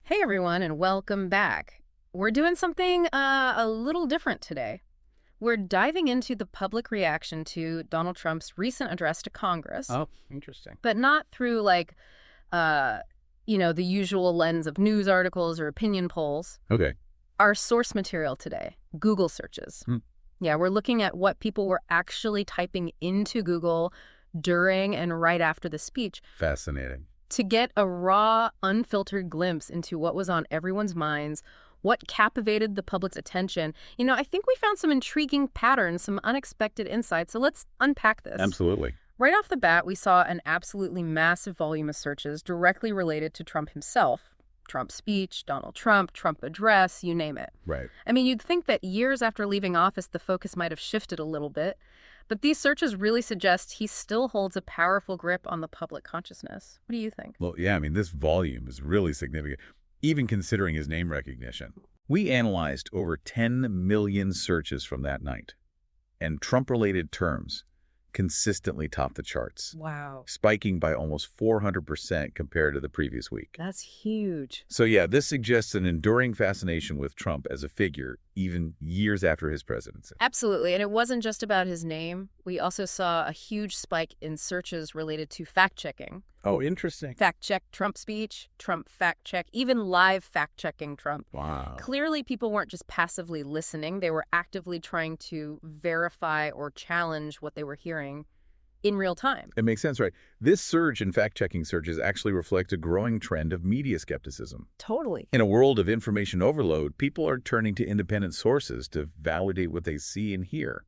Hey everyone, and welcome back. We're doing something a little different today. We're diving into the public reaction to Donald Trump's recent address to Congress, Oh, interesting. but not through uh, the usual lens of news articles or opinion polls. Okay. Our source material today, Google searches. Hmm. Yeah, we're looking at what people were actually typing into Google during and right after the speech, Fascinating. to get a raw, unfiltered glimpse into what was on everyone's minds, what captivated the public's attention. I think we found some intriguing patterns, some unexpected insights, so let's unpack this. Absolutely. Right off the bat, we saw an absolutely massive volume of searches directly related to Trump himself. Trump speech, Donald Trump, Trump address, you name it. Right. I mean, you'd think that years after leaving office, the focus might have shifted a little bit, but these searches really suggest he still holds a powerful grip on the public consciousness. What do you think? Well, yeah, I mean, this volume is really significant, even considering his name recognition. We analyzed over 10 million searches from that night, and Trump-related terms consistently topped the charts, Wow. spiking by almost 400% compared to the previous week. That's huge. So yeah, this suggests an enduring fascination with Trump as a figure, even years after his presidency. Absolutely. And it wasn't just about his name. We also saw a huge spike in searches related to fact-checking. Oh, interesting. Fact-check Trump speech, Trump fact-check, even live fact-checking Trump. Wow. Clearly, people weren't just passively listening. They were actively trying to verify or challenge what they were hearing in real time. It makes sense, right? This surge in fact-checking searches actually reflects a growing trend of media skepticism. Totally. In a world of information overload, people are turning to independent sources to validate what they see and hear,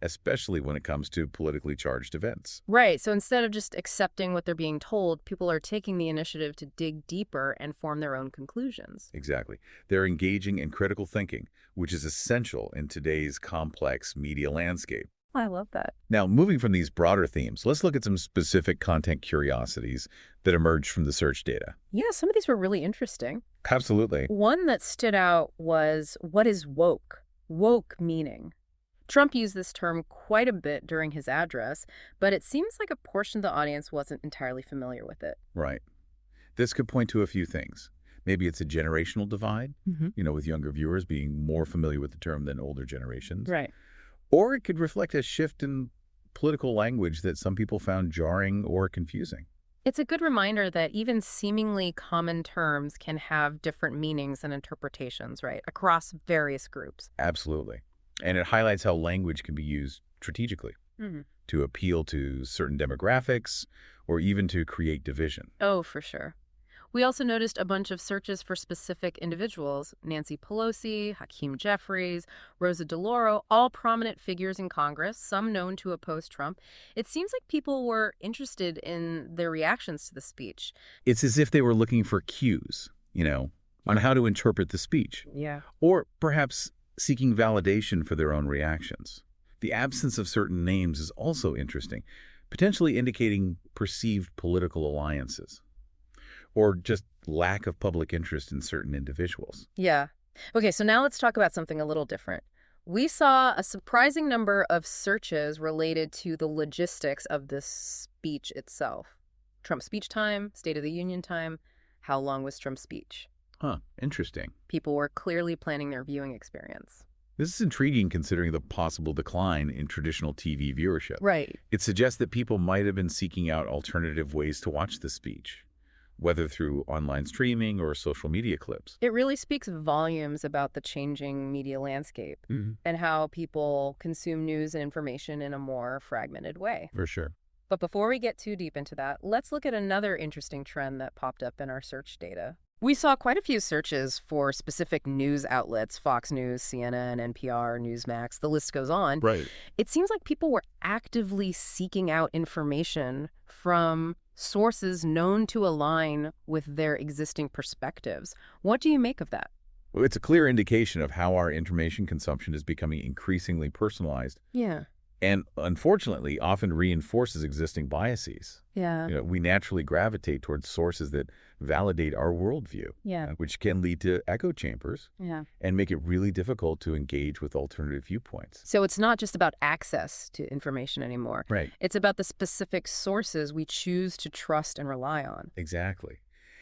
especially when it comes to politically charged events. Right. So instead of just accepting what they're being told, people are taking the initiative to dig deeper and form their own conclusions. Exactly. They're engaging in critical thinking, which is essential in today's complex media landscape. I love that. Now, moving from these broader themes, let's look at some specific content curiosities that emerged from the search data. Yeah, some of these were really interesting. Absolutely. One that stood out was, what is woke? Woke meaning. Trump used this term quite a bit during his address, but it seems like a portion of the audience wasn't entirely familiar with it. Right. This could point to a few things. Maybe it's a generational divide, with younger viewers being more familiar with the term than older generations. Right. Or it could reflect a shift in political language that some people found jarring or confusing. It's a good reminder that even seemingly common terms can have different meanings and interpretations, right, across various groups. Absolutely. And it highlights how language can be used strategically to appeal to certain demographics or even to create division. Oh, for sure. We also noticed a bunch of searches for specific individuals: Nancy Pelosi, Hakeem Jeffries, Rosa DeLauro, all prominent figures in Congress, some known to oppose Trump. It seems like people were interested in their reactions to the speech. It's as if they were looking for cues, on how to interpret the speech. Yeah. Or perhaps seeking validation for their own reactions. The absence of certain names is also interesting, potentially indicating perceived political alliances, or just lack of public interest in certain individuals. Yeah. Okay, so now let's talk about something a little different. We saw a surprising number of searches related to the logistics of this speech itself. Trump's speech time, State of the Union time, how long was Trump's speech? Huh, interesting. People were clearly planning their viewing experience. This is intriguing considering the possible decline in traditional TV viewership. Right. It suggests that people might have been seeking out alternative ways to watch the speech, whether through online streaming or social media clips. It really speaks volumes about the changing media landscape and how people consume news and information in a more fragmented way. For sure. But before we get too deep into that, let's look at another interesting trend that popped up in our search data. We saw quite a few searches for specific news outlets: Fox News, CNN, NPR, Newsmax, the list goes on. Right. It seems like people were actively seeking out information from sources known to align with their existing perspectives. What do you make of that? Well, it's a clear indication of how our information consumption is becoming increasingly personalized Yeah. and, unfortunately, often reinforces existing biases. Yeah. We naturally gravitate towards sources that validate our worldview, Yeah. which can lead to echo chambers Yeah. and make it really difficult to engage with alternative viewpoints. So it's not just about access to information anymore. Right. It's about the specific sources we choose to trust and rely on. Exactly.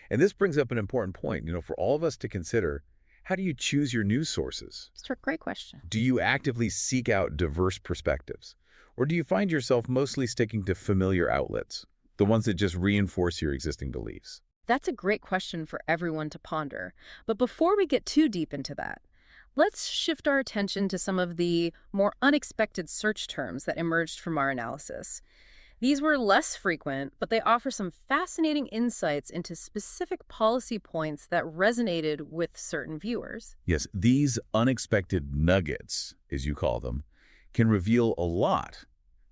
And this brings up an important point, for all of us to consider. How do you choose your news sources? It's a great question. Do you actively seek out diverse perspectives? Or do you find yourself mostly sticking to familiar outlets, the ones that just reinforce your existing beliefs? That's a great question for everyone to ponder. But before we get too deep into that, let's shift our attention to some of the more unexpected search terms that emerged from our analysis. These were less frequent, but they offer some fascinating insights into specific policy points that resonated with certain viewers. Yes, these unexpected nuggets, as you call them, can reveal a lot.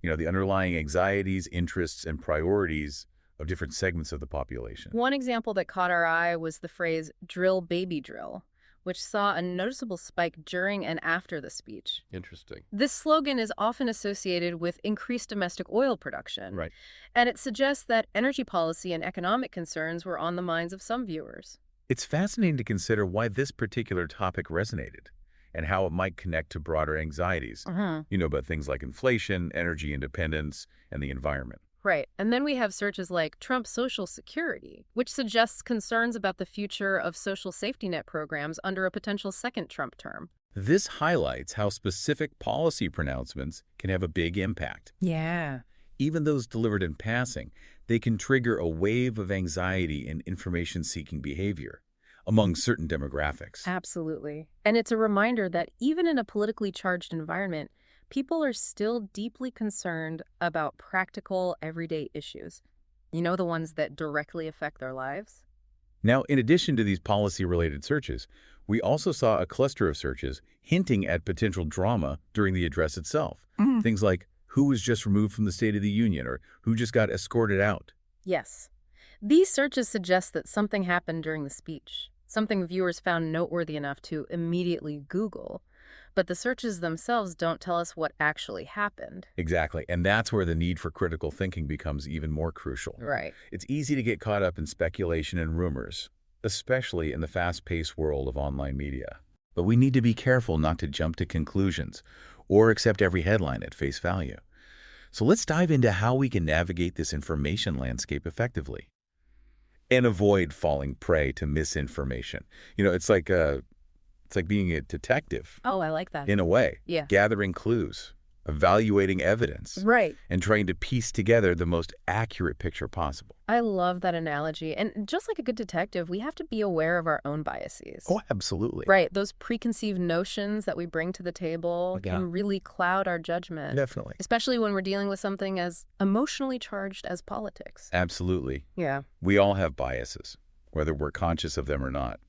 The underlying anxieties, interests, and priorities of different segments of the population. One example that caught our eye was the phrase drill baby drill, which saw a noticeable spike during and after the speech. Interesting. This slogan is often associated with increased domestic oil production, Right. and it suggests that energy policy and economic concerns were on the minds of some viewers. It's fascinating to consider why this particular topic resonated and how it might connect to broader anxieties, about things like inflation, energy independence, and the environment. Right. And then we have searches like Trump Social Security, which suggests concerns about the future of social safety net programs under a potential second Trump term. This highlights how specific policy pronouncements can have a big impact. Yeah. Even those delivered in passing, they can trigger a wave of anxiety and information-seeking behavior among certain demographics. Absolutely. And it's a reminder that even in a politically charged environment, people are still deeply concerned about practical, everyday issues. The ones that directly affect their lives? Now, in addition to these policy-related searches, we also saw a cluster of searches hinting at potential drama during the address itself. Things like who was just removed from the State of the Union or who just got escorted out. Yes. These searches suggest that something happened during the speech, something viewers found noteworthy enough to immediately Google. But the searches themselves don't tell us what actually happened. Exactly, and that's where the need for critical thinking becomes even more crucial. Right. It's easy to get caught up in speculation and rumors, especially in the fast-paced world of online media. But we need to be careful not to jump to conclusions or accept every headline at face value. So let's dive into how we can navigate this information landscape effectively and avoid falling prey to misinformation. It's like being a detective Oh, I like that. in a way, Yeah. gathering clues, evaluating evidence, Right. and trying to piece together the most accurate picture possible. I love that analogy. And just like a good detective, we have to be aware of our own biases. Oh, absolutely. Right. Those preconceived notions that we bring to the table Yeah. can really cloud our judgment, Definitely. especially when we're dealing with something as emotionally charged as politics. Absolutely. Yeah. We all have biases, whether we're conscious of them or not.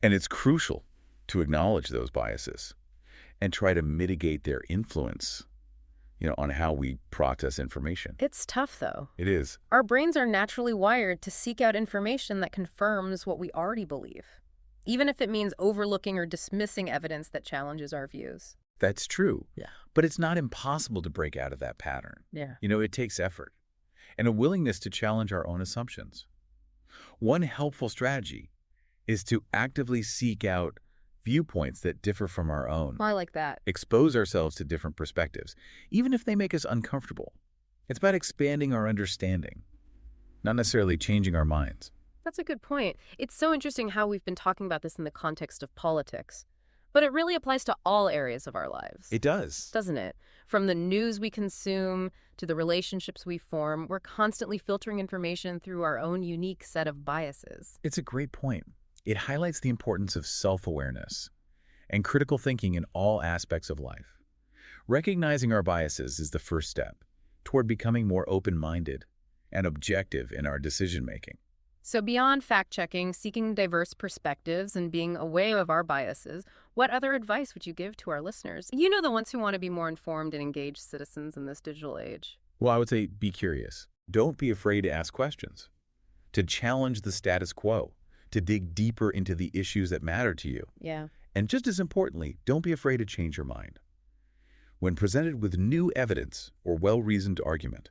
And it's crucial to acknowledge those biases and try to mitigate their influence, on how we process information. It's tough, though. It is. Our brains are naturally wired to seek out information that confirms what we already believe, even if it means overlooking or dismissing evidence that challenges our views. That's true. Yeah. But it's not impossible to break out of that pattern. Yeah. It takes effort and a willingness to challenge our own assumptions. One helpful strategy is to actively seek out viewpoints that differ from our own. I like that. Expose ourselves to different perspectives, even if they make us uncomfortable. It's about expanding our understanding, not necessarily changing our minds. That's a good point. It's so interesting how we've been talking about this in the context of politics. But it really applies to all areas of our lives. It does. Doesn't it? From the news we consume to the relationships we form, we're constantly filtering information through our own unique set of biases. It's a great point. It highlights the importance of self-awareness and critical thinking in all aspects of life. Recognizing our biases is the first step toward becoming more open-minded and objective in our decision-making. So beyond fact-checking, seeking diverse perspectives, and being aware of our biases, what other advice would you give to our listeners? The ones who want to be more informed and engaged citizens in this digital age. Well, I would say be curious. Don't be afraid to ask questions, to challenge the status quo, to dig deeper into the issues that matter to you. Yeah. And just as importantly, don't be afraid to change your mind. When presented with new evidence or well-reasoned argument,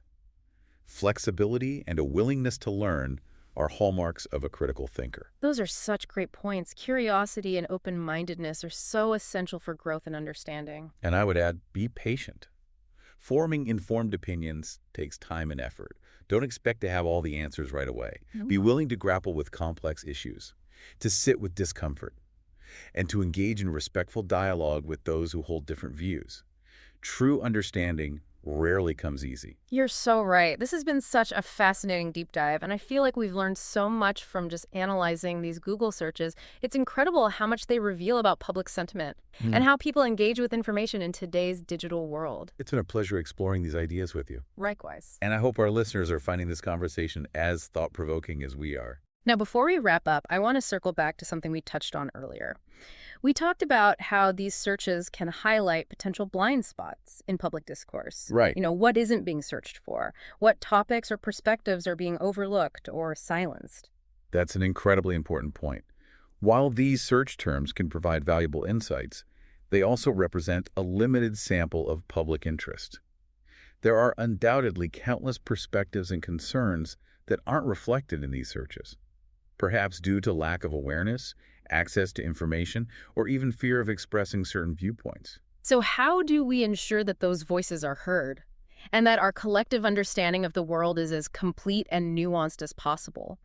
flexibility and a willingness to learn are hallmarks of a critical thinker. Those are such great points. Curiosity and open-mindedness are so essential for growth and understanding. And I would add, be patient. Forming informed opinions takes time and effort. Don't expect to have all the answers right away. No. Be willing to grapple with complex issues, to sit with discomfort, and to engage in respectful dialogue with those who hold different views. True understanding rarely comes easy. You're so right. This has been such a fascinating deep dive, and I feel like we've learned so much from just analyzing these Google searches. It's incredible how much they reveal about public sentiment and how people engage with information in today's digital world. It's been a pleasure exploring these ideas with you. Likewise. And I hope our listeners are finding this conversation as thought-provoking as we are. Now, before we wrap up, I want to circle back to something we touched on earlier. We talked about how these searches can highlight potential blind spots in public discourse. Right. What isn't being searched for? What topics or perspectives are being overlooked or silenced? That's an incredibly important point. While these search terms can provide valuable insights, they also represent a limited sample of public interest. There are undoubtedly countless perspectives and concerns that aren't reflected in these searches, perhaps due to lack of awareness, access to information, or even fear of expressing certain viewpoints. So how do we ensure that those voices are heard and that our collective understanding of the world is as complete and nuanced as possible?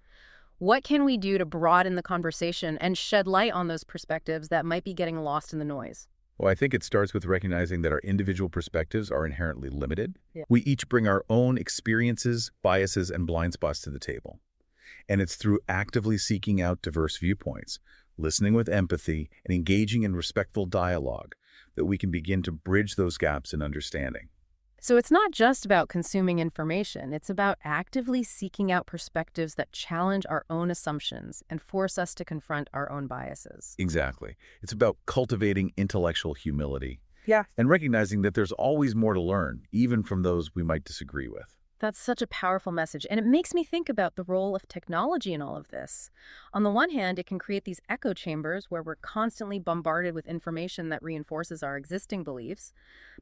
What can we do to broaden the conversation and shed light on those perspectives that might be getting lost in the noise? Well, I think it starts with recognizing that our individual perspectives are inherently limited. Yeah. We each bring our own experiences, biases, and blind spots to the table. And it's through actively seeking out diverse viewpoints, listening with empathy, and engaging in respectful dialogue that we can begin to bridge those gaps in understanding. So it's not just about consuming information. It's about actively seeking out perspectives that challenge our own assumptions and force us to confront our own biases. Exactly. It's about cultivating intellectual humility. Yeah. And recognizing that there's always more to learn, even from those we might disagree with. That's such a powerful message, and it makes me think about the role of technology in all of this. On the one hand, it can create these echo chambers where we're constantly bombarded with information that reinforces our existing beliefs.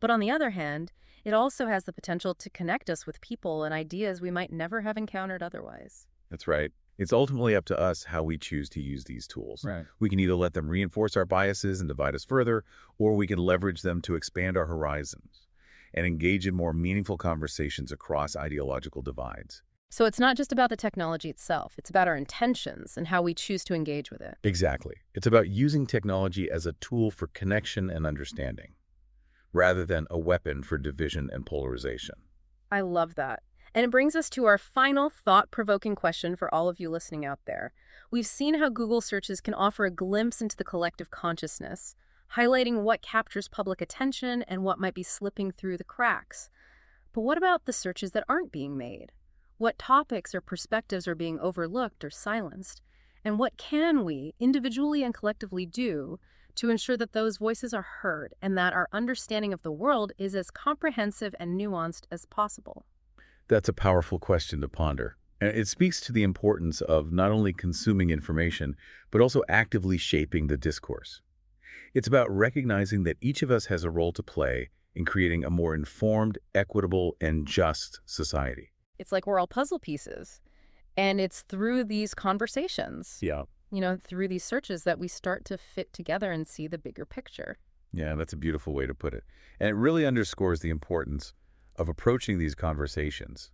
But on the other hand, it also has the potential to connect us with people and ideas we might never have encountered otherwise. That's right. It's ultimately up to us how we choose to use these tools. Right. We can either let them reinforce our biases and divide us further, or we can leverage them to expand our horizons and engage in more meaningful conversations across ideological divides. So it's not just about the technology itself. It's about our intentions and how we choose to engage with it. Exactly. It's about using technology as a tool for connection and understanding, rather than a weapon for division and polarization. I love that. And it brings us to our final thought-provoking question for all of you listening out there. We've seen how Google searches can offer a glimpse into the collective consciousness, highlighting what captures public attention and what might be slipping through the cracks. But what about the searches that aren't being made? What topics or perspectives are being overlooked or silenced? And what can we, individually and collectively, do to ensure that those voices are heard and that our understanding of the world is as comprehensive and nuanced as possible? That's a powerful question to ponder. And it speaks to the importance of not only consuming information, but also actively shaping the discourse. It's about recognizing that each of us has a role to play in creating a more informed, equitable, and just society. It's like we're all puzzle pieces. And it's through these conversations, through these searches that we start to fit together and see the bigger picture. Yeah, that's a beautiful way to put it. And it really underscores the importance of approaching these conversations,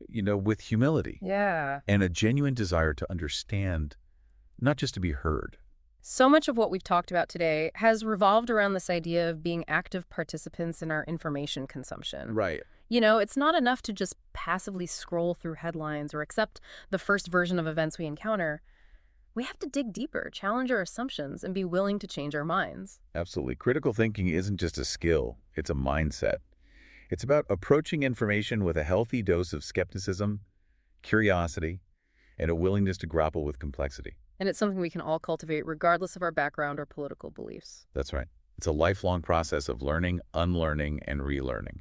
with humility. Yeah. And a genuine desire to understand, not just to be heard. So much of what we've talked about today has revolved around this idea of being active participants in our information consumption. Right. It's not enough to just passively scroll through headlines or accept the first version of events we encounter. We have to dig deeper, challenge our assumptions, and be willing to change our minds. Absolutely. Critical thinking isn't just a skill, it's a mindset. It's about approaching information with a healthy dose of skepticism, curiosity, and a willingness to grapple with complexity. And it's something we can all cultivate regardless of our background or political beliefs. That's right. It's a lifelong process of learning, unlearning, and relearning.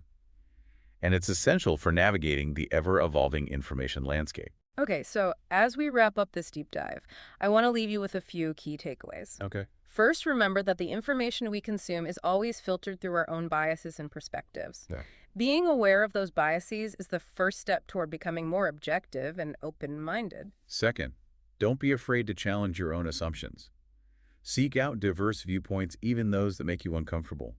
And it's essential for navigating the ever-evolving information landscape. Okay, so as we wrap up this deep dive, I want to leave you with a few key takeaways. Okay. First, remember that the information we consume is always filtered through our own biases and perspectives. Yeah. Being aware of those biases is the first step toward becoming more objective and open-minded. Second, don't be afraid to challenge your own assumptions. Seek out diverse viewpoints, even those that make you uncomfortable.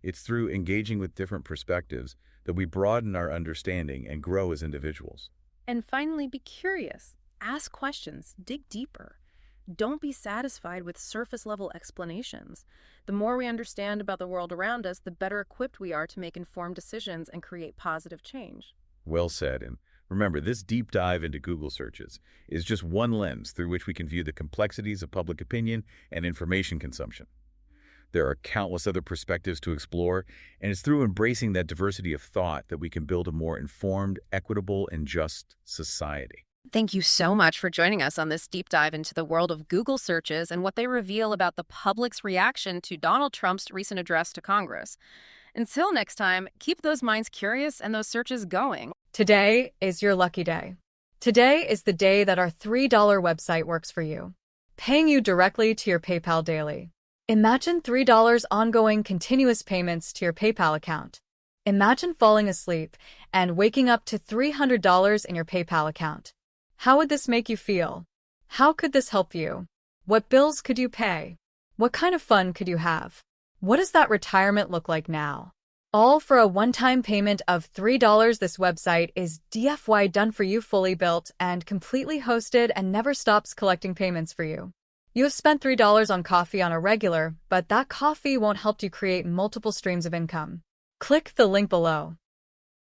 It's through engaging with different perspectives that we broaden our understanding and grow as individuals. And finally, be curious. Ask questions. Dig deeper. Don't be satisfied with surface-level explanations. The more we understand about the world around us, the better equipped we are to make informed decisions and create positive change. Well said. And remember, this deep dive into Google searches is just one lens through which we can view the complexities of public opinion and information consumption. There are countless other perspectives to explore, and it's through embracing that diversity of thought that we can build a more informed, equitable, and just society. Thank you so much for joining us on this deep dive into the world of Google searches and what they reveal about the public's reaction to Donald Trump's recent address to Congress. Until next time, keep those minds curious and those searches going. Today is your lucky day. Today is the day that our $3 website works for you, paying you directly to your PayPal daily. Imagine $3 ongoing continuous payments to your PayPal account. Imagine falling asleep and waking up to $300 in your PayPal account. How would this make you feel? How could this help you? What bills could you pay? What kind of fun could you have? What does that retirement look like now? All for a one-time payment of $3. This website is DFY done for you, fully built and completely hosted, and never stops collecting payments for you. You have spent $3 on coffee on a regular, but that coffee won't help you create multiple streams of income. Click the link below.